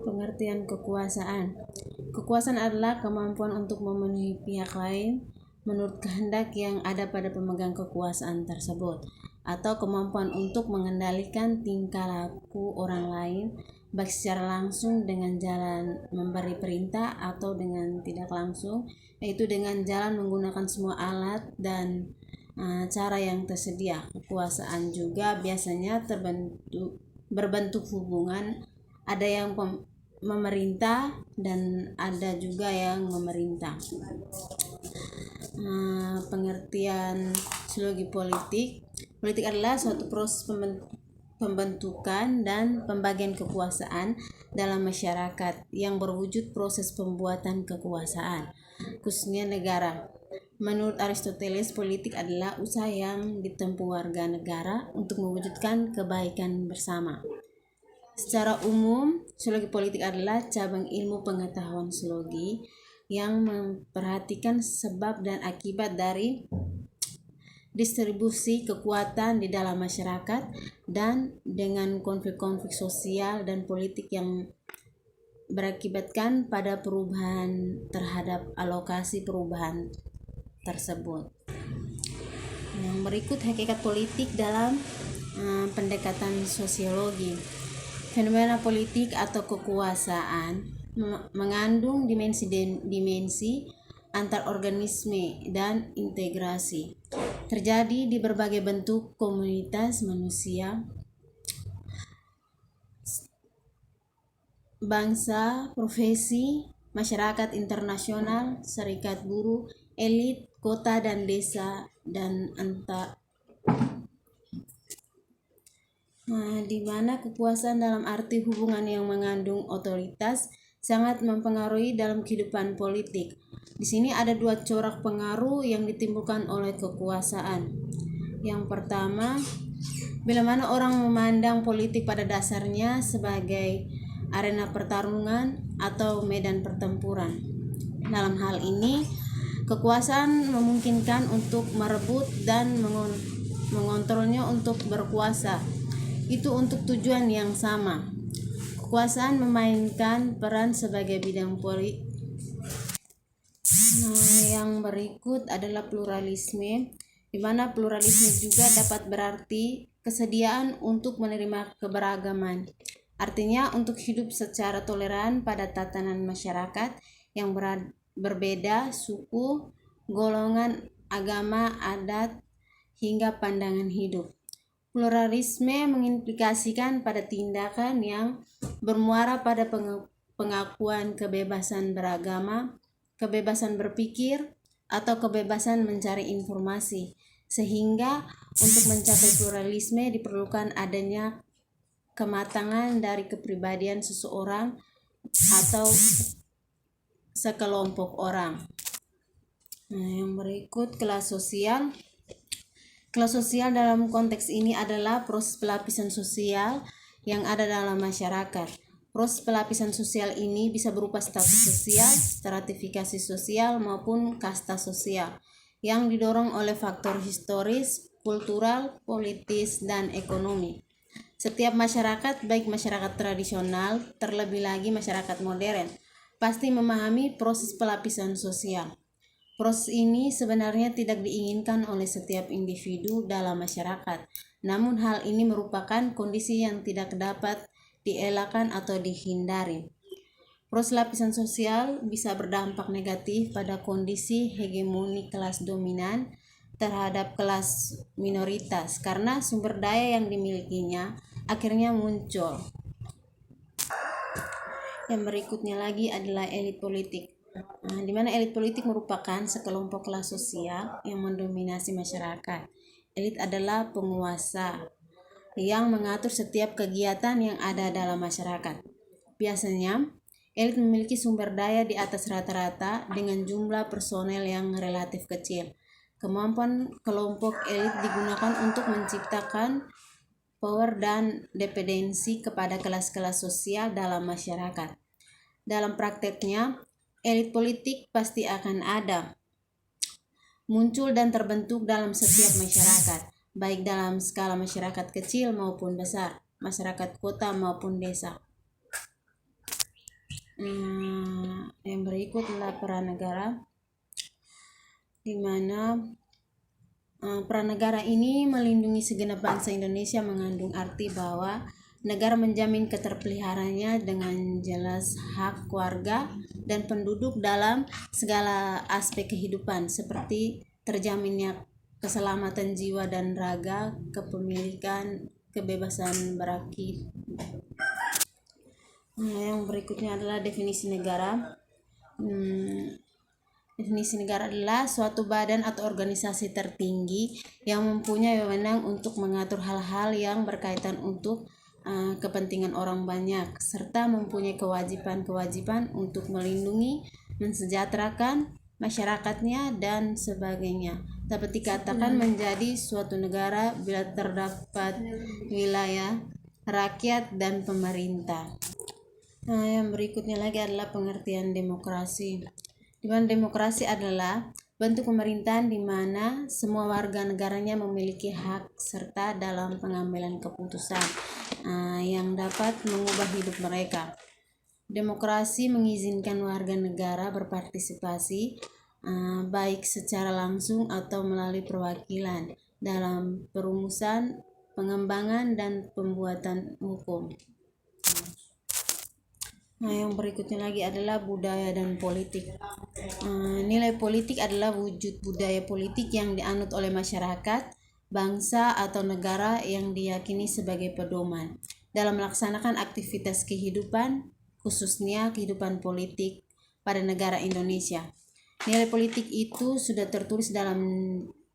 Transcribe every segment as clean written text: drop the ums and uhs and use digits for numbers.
Pengertian kekuasaan. Kekuasaan adalah kemampuan untuk memenuhi pihak lain menurut kehendak yang ada pada pemegang kekuasaan tersebut, atau kemampuan untuk mengendalikan tingkah laku orang lain, baik secara langsung dengan jalan memberi perintah atau dengan tidak langsung, yaitu dengan jalan menggunakan semua alat dan cara yang tersedia. Kekuasaan juga biasanya berbentuk hubungan, ada yang memerintah dan ada juga yang memerintah. Pengertian psikologi politik. Politik adalah suatu proses pembentukan dan pembagian kekuasaan dalam masyarakat yang berwujud proses pembuatan kekuasaan, khususnya negara. Menurut Aristoteles, politik adalah usaha yang ditempuh warga negara untuk mewujudkan kebaikan bersama. Secara umum, psikologi politik adalah cabang ilmu pengetahuan psikologi yang memperhatikan sebab dan akibat dari distribusi kekuatan di dalam masyarakat dan dengan konflik-konflik sosial dan politik yang berakibatkan pada perubahan terhadap alokasi perubahan tersebut. Yang berikut hakikat politik dalam pendekatan sosiologi. Fenomena politik atau kekuasaan mengandung dimensi antar organisme dan integrasi. Terjadi di berbagai bentuk komunitas manusia, bangsa, profesi, masyarakat internasional, serikat buruh, elit, kota dan desa, dan di mana kekuasaan dalam arti hubungan yang mengandung otoritas sangat mempengaruhi dalam kehidupan politik. Di sini ada dua corak pengaruh yang ditimbulkan oleh kekuasaan. Yang pertama, bila mana orang memandang politik pada dasarnya sebagai arena pertarungan atau medan pertempuran. Dalam hal ini, kekuasaan memungkinkan untuk merebut dan mengontrolnya untuk berkuasa. Itu untuk tujuan yang sama. Kekuasaan memainkan peran sebagai bidang politik. Yang berikut adalah pluralisme, di mana pluralisme juga dapat berarti kesediaan untuk menerima keberagaman. Artinya untuk hidup secara toleran pada tatanan masyarakat yang berbeda suku, golongan, agama, adat, hingga pandangan hidup. Pluralisme mengimplikasikan pada tindakan yang bermuara pada pengakuan kebebasan beragama, kebebasan berpikir, atau kebebasan mencari informasi, sehingga untuk mencapai pluralisme diperlukan adanya kematangan dari kepribadian seseorang atau sekelompok orang. Yang berikut kelas sosial. Kelas sosial dalam konteks ini adalah proses pelapisan sosial yang ada dalam masyarakat. Proses pelapisan sosial ini bisa berupa status sosial, stratifikasi sosial, maupun kasta sosial yang didorong oleh faktor historis, kultural, politis, dan ekonomi. Setiap masyarakat, baik masyarakat tradisional, terlebih lagi masyarakat modern, pasti memahami proses pelapisan sosial. Proses ini sebenarnya tidak diinginkan oleh setiap individu dalam masyarakat, namun hal ini merupakan kondisi yang tidak dapat dielakkan atau dihindari. Proses lapisan sosial bisa berdampak negatif pada kondisi hegemoni kelas dominan terhadap kelas minoritas karena sumber daya yang dimilikinya akhirnya muncul. Yang berikutnya lagi adalah elit politik. Di mana elit politik merupakan sekelompok kelas sosial yang mendominasi masyarakat. Elit adalah penguasa yang mengatur setiap kegiatan yang ada dalam masyarakat. Biasanya, elit memiliki sumber daya di atas rata-rata dengan jumlah personel yang relatif kecil. Kemampuan kelompok elit digunakan untuk menciptakan power dan dependensi kepada kelas-kelas sosial dalam masyarakat. Dalam prakteknya, elit politik pasti akan ada, muncul dan terbentuk dalam setiap masyarakat, baik dalam skala masyarakat kecil maupun besar, masyarakat kota maupun desa. Yang berikut adalah peran negara, di mana peran negara ini melindungi segenap bangsa Indonesia mengandung arti bahwa negara menjamin keterpeliharaannya dengan jelas hak warga dan penduduk dalam segala aspek kehidupan, seperti terjaminnya keselamatan jiwa dan raga, kepemilikan, kebebasan berakid. Yang berikutnya adalah definisi negara. Definisi negara adalah suatu badan atau organisasi tertinggi yang mempunyai wewenang untuk mengatur hal-hal yang berkaitan untuk kepentingan orang banyak, serta mempunyai kewajiban-kewajiban untuk melindungi, mensejahterakan masyarakatnya, dan sebagainya. Dapat dikatakan menjadi suatu negara bila terdapat wilayah, rakyat, dan pemerintah. Yang berikutnya lagi adalah pengertian demokrasi. Di mana demokrasi adalah bentuk pemerintahan di mana semua warga negaranya memiliki hak serta dalam pengambilan keputusan yang dapat mengubah hidup mereka. Demokrasi mengizinkan warga negara berpartisipasi baik secara langsung atau melalui perwakilan dalam perumusan, pengembangan, dan pembuatan hukum. Yang berikutnya lagi adalah budaya dan politik. Nilai politik adalah wujud budaya politik yang dianut oleh masyarakat, bangsa, atau negara yang diyakini sebagai pedoman dalam melaksanakan aktivitas kehidupan, khususnya kehidupan politik pada negara Indonesia. Nilai politik itu sudah tertulis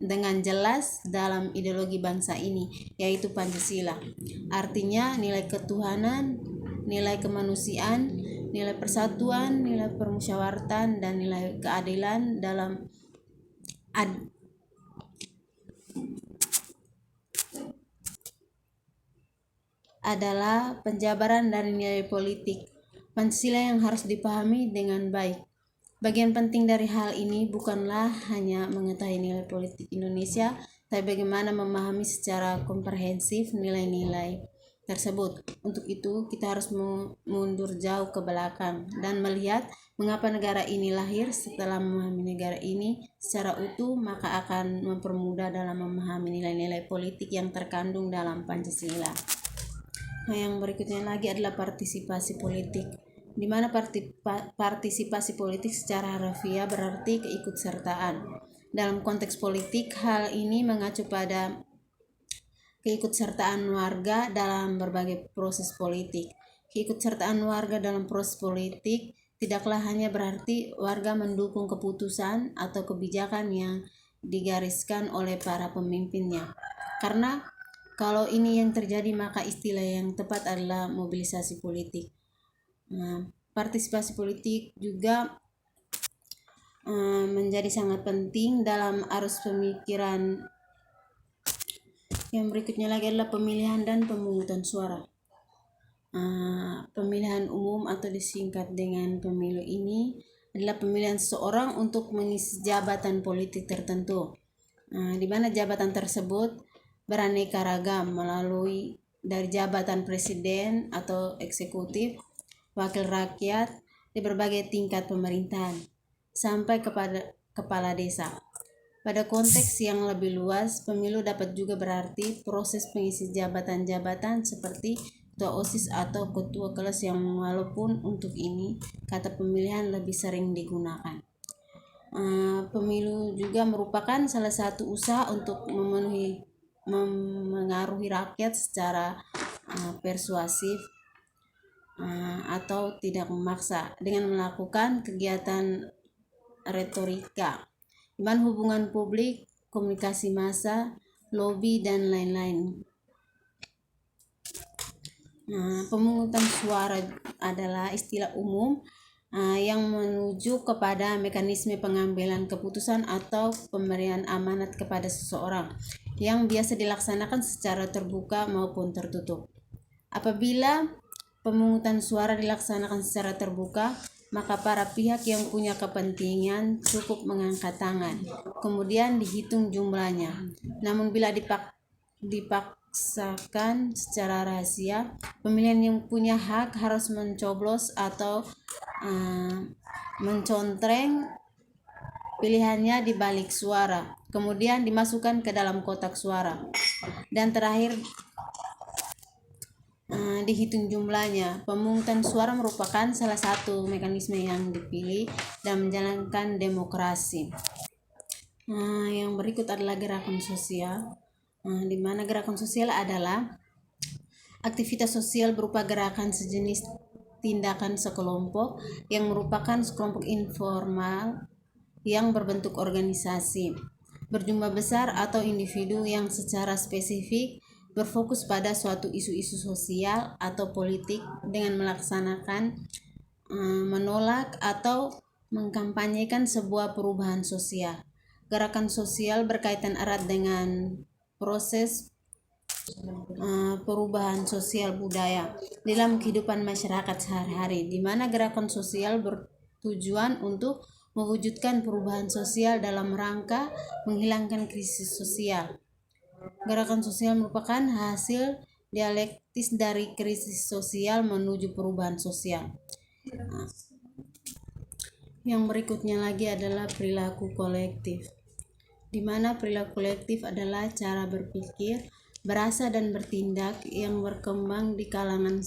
dengan jelas dalam ideologi bangsa ini, yaitu Pancasila. Artinya nilai ketuhanan, nilai kemanusiaan, nilai persatuan, nilai permusyawaratan, dan nilai keadilan dalam adalah penjabaran dari nilai politik Pancasila yang harus dipahami dengan baik. Bagian penting dari hal ini bukanlah hanya mengetahui nilai politik Indonesia, tapi bagaimana memahami secara komprehensif nilai-nilai tersebut. Untuk itu, kita harus mundur jauh ke belakang dan melihat mengapa negara ini lahir. Setelah memahami negara ini secara utuh, maka akan mempermudah dalam memahami nilai-nilai politik yang terkandung dalam Pancasila. Yang berikutnya lagi adalah partisipasi politik, di mana partisipasi politik secara harfiah berarti keikutsertaan. Dalam konteks politik, hal ini mengacu pada keikutsertaan warga dalam berbagai proses politik. Keikutsertaan warga dalam proses politik tidaklah hanya berarti warga mendukung keputusan atau kebijakan yang digariskan oleh para pemimpinnya. Karena kalau ini yang terjadi, maka istilah yang tepat adalah mobilisasi politik. Partisipasi politik juga menjadi sangat penting dalam arus pemikiran. Yang berikutnya lagi adalah pemilihan dan pemungutan suara. Pemilihan umum atau disingkat dengan pemilu ini adalah pemilihan seseorang untuk mengisi jabatan politik tertentu, di mana jabatan tersebut beraneka ragam, melalui dari jabatan presiden atau eksekutif, wakil rakyat di berbagai tingkat pemerintahan, sampai kepada kepala desa. Pada konteks yang lebih luas, pemilu dapat juga berarti proses pengisi jabatan-jabatan seperti ketua OSIS atau ketua kelas, yang walaupun untuk ini kata pemilihan lebih sering digunakan. Pemilu juga merupakan salah satu usaha untuk memengaruhi rakyat secara persuasif atau tidak memaksa dengan melakukan kegiatan retorika, dengan hubungan publik, komunikasi massa, lobby, dan lain-lain. Pemungutan suara adalah istilah umum yang menuju kepada mekanisme pengambilan keputusan atau pemberian amanat kepada seseorang yang biasa dilaksanakan secara terbuka maupun tertutup. Apabila pemungutan suara dilaksanakan secara terbuka, maka para pihak yang punya kepentingan cukup mengangkat tangan, kemudian dihitung jumlahnya. Namun bila dipaksakan secara rahasia, pemilihan yang punya hak harus mencoblos atau mencontreng pilihannya di balik suara, kemudian dimasukkan ke dalam kotak suara, dan terakhir dihitung jumlahnya. Pemungutan suara merupakan salah satu mekanisme yang dipilih dan menjalankan demokrasi. Yang berikut adalah gerakan sosial, di mana gerakan sosial adalah aktivitas sosial berupa gerakan sejenis tindakan sekelompok yang merupakan sekelompok informal yang berbentuk organisasi, berjumlah besar atau individu yang secara spesifik berfokus pada suatu isu-isu sosial atau politik dengan melaksanakan, menolak atau mengkampanyekan sebuah perubahan sosial. Gerakan sosial berkaitan erat dengan proses perubahan sosial budaya dalam kehidupan masyarakat sehari-hari, di mana gerakan sosial bertujuan untuk mewujudkan perubahan sosial dalam rangka menghilangkan krisis sosial. Gerakan sosial merupakan hasil dialektis dari krisis sosial menuju perubahan sosial. Yang berikutnya lagi adalah perilaku kolektif, di mana perilaku kolektif adalah cara berpikir, berasa dan bertindak yang berkembang di kalangan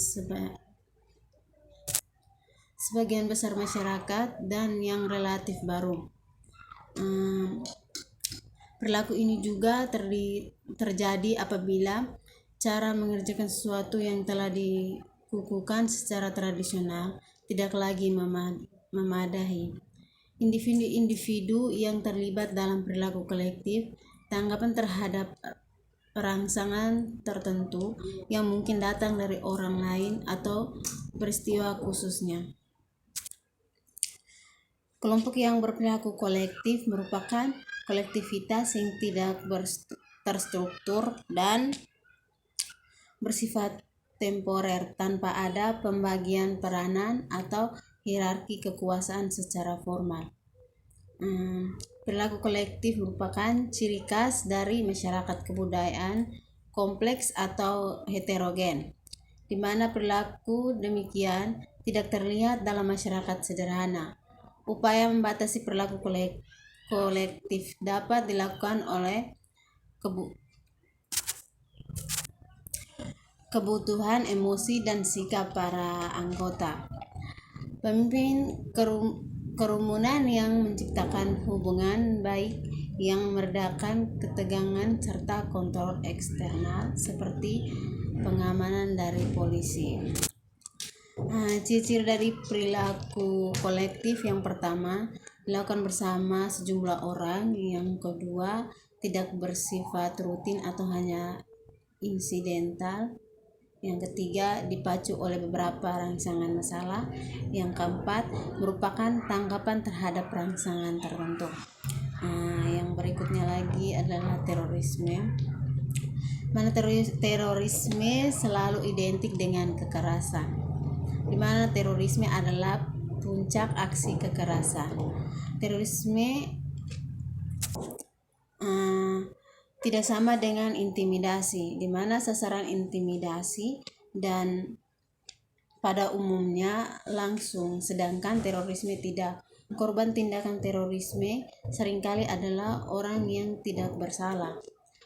sebagian besar masyarakat dan yang relatif baru. Perilaku ini juga terjadi apabila cara mengerjakan sesuatu yang telah dikukuhkan secara tradisional tidak lagi memadai. Individu-individu yang terlibat dalam perilaku kolektif, tanggapan terhadap rangsangan tertentu yang mungkin datang dari orang lain atau peristiwa khususnya. Kelompok yang berperilaku kolektif merupakan kolektivitas yang tidak terstruktur dan bersifat temporer tanpa ada pembagian peranan atau hierarki kekuasaan secara formal. Perilaku kolektif merupakan ciri khas dari masyarakat kebudayaan kompleks atau heterogen, di mana perilaku demikian tidak terlihat dalam masyarakat sederhana. Upaya membatasi perilaku kolektif dapat dilakukan oleh kebutuhan emosi dan sikap para anggota. Pemimpin kerumunan yang menciptakan hubungan baik yang meredakan ketegangan serta kontrol eksternal seperti pengamanan dari polisi. Ciri-ciri dari perilaku kolektif: yang pertama, dilakukan bersama sejumlah orang. Yang kedua, tidak bersifat rutin atau hanya insidental. Yang ketiga, dipacu oleh beberapa rangsangan masalah. Yang keempat, merupakan tanggapan terhadap rangsangan tertentu. Yang berikutnya lagi adalah terorisme, mana terorisme selalu identik dengan kekerasan, di mana terorisme adalah puncak aksi kekerasan. Terorisme tidak sama dengan intimidasi, di mana sasaran intimidasi dan pada umumnya langsung, sedangkan terorisme tidak. Korban tindakan terorisme seringkali adalah orang yang tidak bersalah.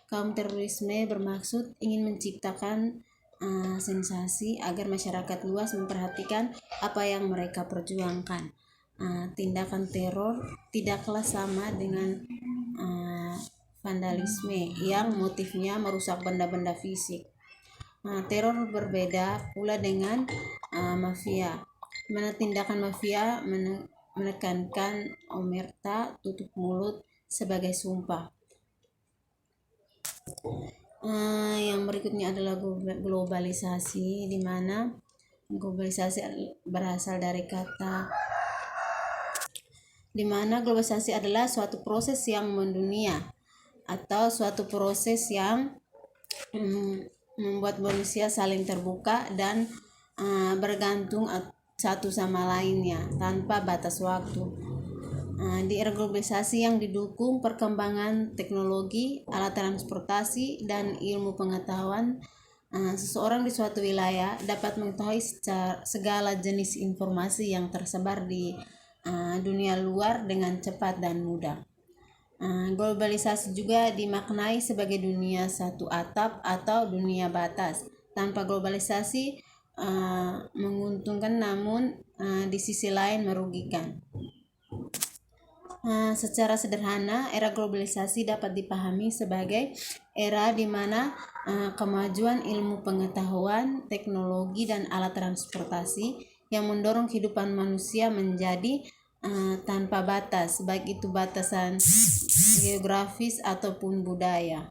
Kaum terorisme bermaksud ingin menciptakan sensasi agar masyarakat luas memperhatikan apa yang mereka perjuangkan. Tindakan teror tidaklah sama dengan vandalisme yang motifnya merusak benda-benda fisik. Teror berbeda pula dengan mafia, mana tindakan mafia menekankan omerta, tutup mulut sebagai sumpah. Yang berikutnya adalah globalisasi, di mana globalisasi berasal dari kata, di mana globalisasi adalah suatu proses yang mendunia atau suatu proses yang membuat manusia saling terbuka dan bergantung satu sama lainnya tanpa batas waktu. Di era globalisasi yang didukung perkembangan teknologi, alat transportasi, dan ilmu pengetahuan, seseorang di suatu wilayah dapat mengetahui segala jenis informasi yang tersebar di dunia luar dengan cepat dan mudah. Globalisasi juga dimaknai sebagai dunia satu atap atau dunia batas. Tanpa globalisasi menguntungkan, namun di sisi lain merugikan. Secara sederhana, era globalisasi dapat dipahami sebagai era di mana kemajuan ilmu pengetahuan, teknologi, dan alat transportasi yang mendorong kehidupan manusia menjadi tanpa batas, baik itu batasan geografis ataupun budaya.